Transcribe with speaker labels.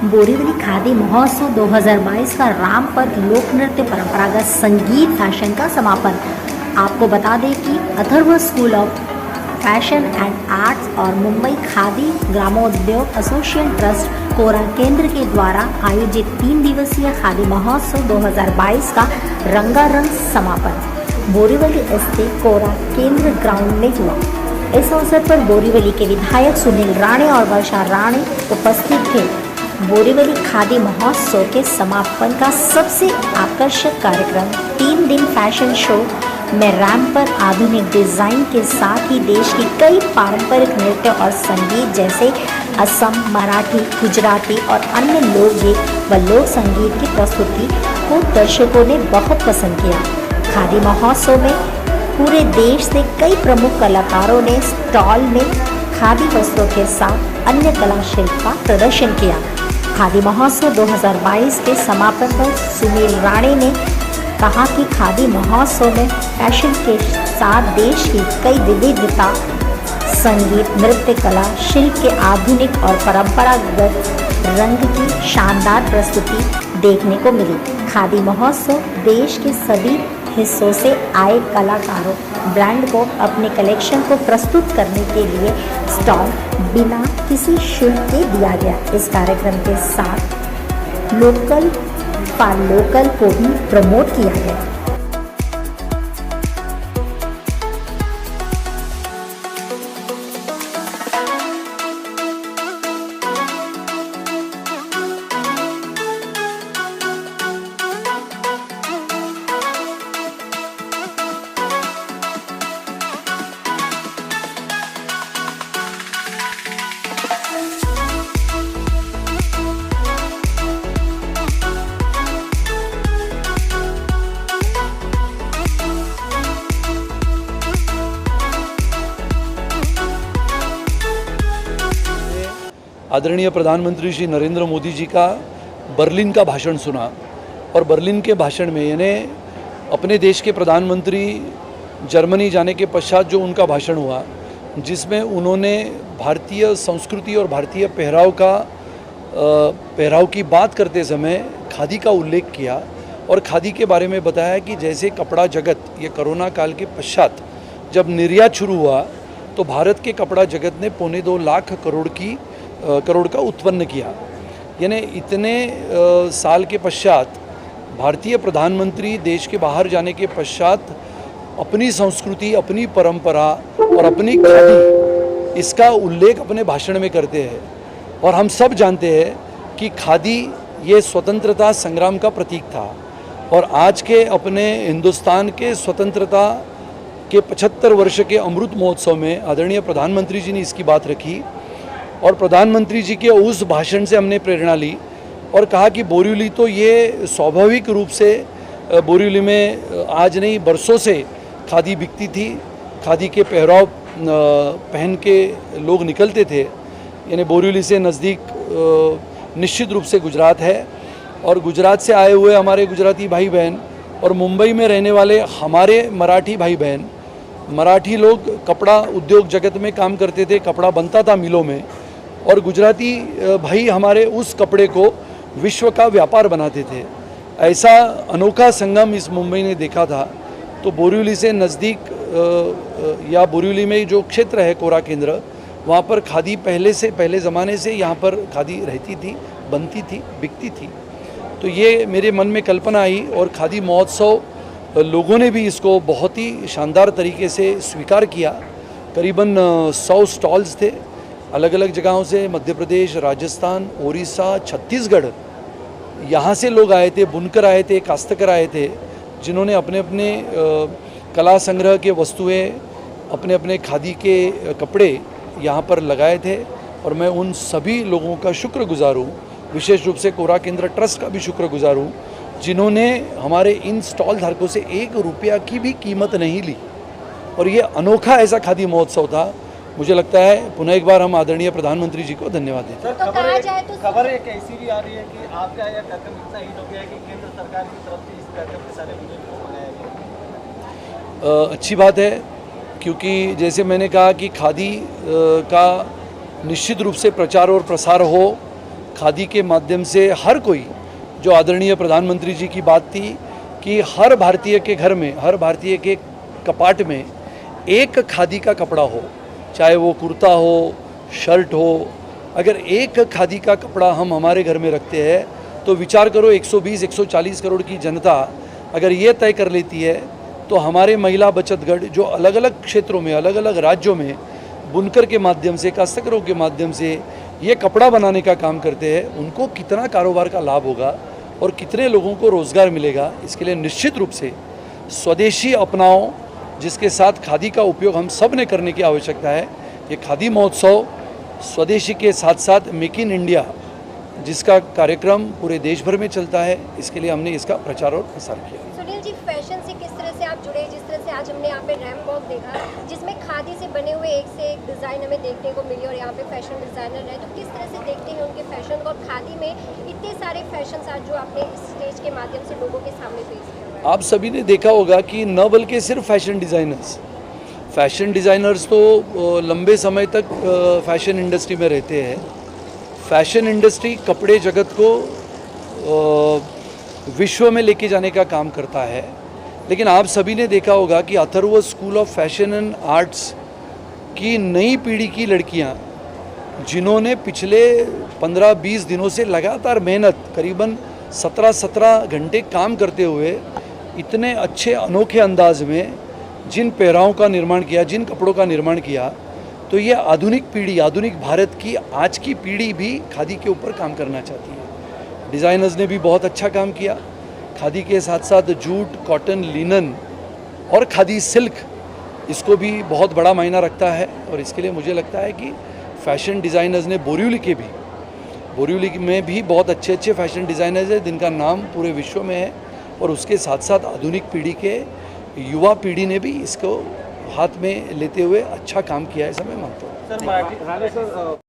Speaker 1: बोरीवली खादी महोत्सव 2022 का रामपथ लोक नृत्य परंपरागत संगीत फैशन का समापन। आपको बता दें कि Atharva school of fashion and arts और मुंबई खादी ग्रामोद्योग एसोसिएशन ट्रस्ट कोरा केंद्र के द्वारा आयोजित 3 दिवसीय खादी महोत्सव 2022 का रंगारंग समापन बोरीवली स्थित कोरा केंद्र ग्राउंड में हुआ। इस अवसर पर बोरीवली के विधायक सुनील राणे और वर्षा राणे उपस्थित थे। बोरीवली खादी महोत्सव के समापन का सबसे आकर्षक कार्यक्रम 3 दिन फैशन शो में रैंप पर आधुनिक डिजाइन के साथ ही देश की कई पारंपरिक नृत्य और संगीत जैसे असम, मराठी, गुजराती और अन्य लोकगीत व लोक संगीत की प्रस्तुति को दर्शकों ने बहुत पसंद किया। खादी महोत्सव में पूरे देश से कई प्रमुख कलाकारों ने स्टॉल में खादी वस्त्रों के साथ अन्य कला शिल्प का प्रदर्शन किया। खादी महोत्सव 2022 के समापन पर सुनील राणे ने कहा कि खादी महोत्सव में फैशन के साथ देश की कई विविधता, संगीत, नृत्य, कला, शिल्प के आधुनिक और परंपरागत रंग की शानदार प्रस्तुति देखने को मिली। खादी महोत्सव देश के सभी हिस्सों से आए कलाकारों, ब्रांड को अपने कलेक्शन को प्रस्तुत करने के लिए स्टॉल बिना किसी शुल्क के दिया गया। इस कार्यक्रम के साथ लोकल फॉर लोकल को भी प्रमोट किया गया।
Speaker 2: आदरणीय प्रधानमंत्री श्री नरेंद्र मोदी जी का बर्लिन का भाषण सुना और बर्लिन के भाषण में यानी अपने देश के प्रधानमंत्री जर्मनी जाने के पश्चात जो उनका भाषण हुआ, जिसमें उन्होंने भारतीय संस्कृति और भारतीय पहराव की बात करते समय खादी का उल्लेख किया और खादी के बारे में बताया कि जैसे कपड़ा जगत ये कोरोना काल के पश्चात जब निर्यात शुरू हुआ तो भारत के कपड़ा जगत ने 2.25 लाख करोड़ का उत्पन्न किया। यानी इतने साल के पश्चात भारतीय प्रधानमंत्री देश के बाहर जाने के पश्चात अपनी संस्कृति, अपनी परंपरा और अपनी खादी इसका उल्लेख अपने भाषण में करते हैं। और हम सब जानते हैं कि खादी ये स्वतंत्रता संग्राम का प्रतीक था और आज के अपने हिंदुस्तान के स्वतंत्रता के 75 वर्ष के अमृत महोत्सव में आदरणीय प्रधानमंत्री जी ने इसकी बात रखी और प्रधानमंत्री जी के उस भाषण से हमने प्रेरणा ली और कहा कि बोरीवली तो ये स्वाभाविक रूप से बोरीवली में आज नहीं बरसों से खादी बिकती थी, खादी के पहराव पहन के लोग निकलते थे। यानी बोरीवली से नज़दीक निश्चित रूप से गुजरात है और गुजरात से आए हुए हमारे गुजराती भाई बहन और मुंबई में रहने वाले हमारे मराठी भाई बहन, मराठी लोग कपड़ा उद्योग जगत में काम करते थे, कपड़ा बनता था मिलों में और गुजराती भाई हमारे उस कपड़े को विश्व का व्यापार बनाते थे। ऐसा अनोखा संगम इस मुंबई ने देखा था। तो बोरीवली से नज़दीक या बोरीवली में जो क्षेत्र है कोरा केंद्र, वहाँ पर खादी पहले ज़माने से यहाँ पर खादी रहती थी, बनती थी, बिकती थी। तो ये मेरे मन में कल्पना आई और खादी महोत्सव लोगों ने भी इसको बहुत ही शानदार तरीके से स्वीकार किया। करीबन 100 स्टॉल्स थे अलग अलग जगहों से, मध्य प्रदेश, राजस्थान, ओडिशा, छत्तीसगढ़, यहाँ से लोग आए थे, बुनकर आए थे, काश्तकर आए थे, जिन्होंने अपने अपने कला संग्रह के वस्तुएं, अपने अपने खादी के कपड़े यहाँ पर लगाए थे। और मैं उन सभी लोगों का शुक्रगुजार हूँ, विशेष रूप से कोरा केंद्र ट्रस्ट का भी शुक्रगुजार हूँ, जिन्होंने हमारे इन स्टॉल धारकों से 1 रुपया की भी कीमत नहीं ली। और ये अनोखा ऐसा खादी महोत्सव था। मुझे लगता है पुनः एक बार हम आदरणीय प्रधानमंत्री जी को धन्यवाद देते हैं।
Speaker 3: खबर एक ऐसी भी आ रही है कि आपका यह कार्यक्रम इतना हिट हो गया है कि केंद्र सरकार की तरफ से इस कार्यक्रम के सारे बजट को बनाया गया।
Speaker 2: अच्छी बात है, क्योंकि जैसे मैंने कहा कि खादी का निश्चित रूप से प्रचार और प्रसार हो, खादी के माध्यम से हर कोई, जो आदरणीय प्रधानमंत्री जी की बात थी कि हर भारतीय के घर में, हर भारतीय के कपाट में एक खादी का कपड़ा हो, चाहे वो कुर्ता हो, शर्ट हो। अगर एक खादी का कपड़ा हम हमारे घर में रखते हैं तो विचार करो 120-140 करोड़ की जनता अगर ये तय कर लेती है तो हमारे महिला बचत गढ़ जो अलग अलग क्षेत्रों में, अलग अलग राज्यों में बुनकर के माध्यम से, काश्तकारों के माध्यम से ये कपड़ा बनाने का काम करते हैं, उनको कितना कारोबार का लाभ होगा और कितने लोगों को रोज़गार मिलेगा। इसके लिए निश्चित रूप से स्वदेशी अपनाओ, जिसके साथ खादी का उपयोग हम सब ने करने की आवश्यकता है। ये खादी महोत्सव स्वदेशी के साथ साथ मेक इन इंडिया, जिसका कार्यक्रम पूरे देश भर में चलता है, इसके लिए हमने इसका प्रचार और प्रसार किया।
Speaker 4: सुनील जी, फैशन से किस तरह से आप जुड़े, जिस तरह से आज हमने यहाँ पे रैम्प वॉक देखा जिसमें खादी से बने हुए एक से एक डिज़ाइन हमें देखने को मिली और यहाँ पे फैशन डिज़ाइनर है, तो किस तरह से देखते हैं उनके फैशन को और खादी में इतने सारे फैशन आज जो आपने इस स्टेज के माध्यम से लोगों के सामने पेश किया।
Speaker 2: आप सभी ने देखा होगा कि न बल्कि सिर्फ फैशन डिज़ाइनर्स तो लंबे समय तक फैशन इंडस्ट्री में रहते हैं। फैशन इंडस्ट्री कपड़े जगत को विश्व में लेके जाने का काम करता है, लेकिन आप सभी ने देखा होगा कि Atharva school of fashion and arts की नई पीढ़ी की लड़कियां, जिन्होंने पिछले 15-20 दिनों से लगातार मेहनत, करीबन 17 घंटे काम करते हुए इतने अच्छे अनोखे अंदाज में जिन पहरावों का निर्माण किया, जिन कपड़ों का निर्माण किया, तो ये आधुनिक पीढ़ी, आधुनिक भारत की आज की पीढ़ी भी खादी के ऊपर काम करना चाहती है। डिज़ाइनर्स ने भी बहुत अच्छा काम किया। खादी के साथ साथ जूट, कॉटन, लिनन और खादी सिल्क, इसको भी बहुत बड़ा मायना रखता है। और इसके लिए मुझे लगता है कि फैशन डिज़ाइनर्स ने बोरिवली में भी बहुत अच्छे फैशन डिज़ाइनर्स हैं जिनका नाम पूरे विश्व में है, और उसके साथ साथ आधुनिक पीढ़ी के युवा पीढ़ी ने भी इसको हाथ में लेते हुए अच्छा काम किया है, ऐसा मैं मानता हूँ।
Speaker 3: सर,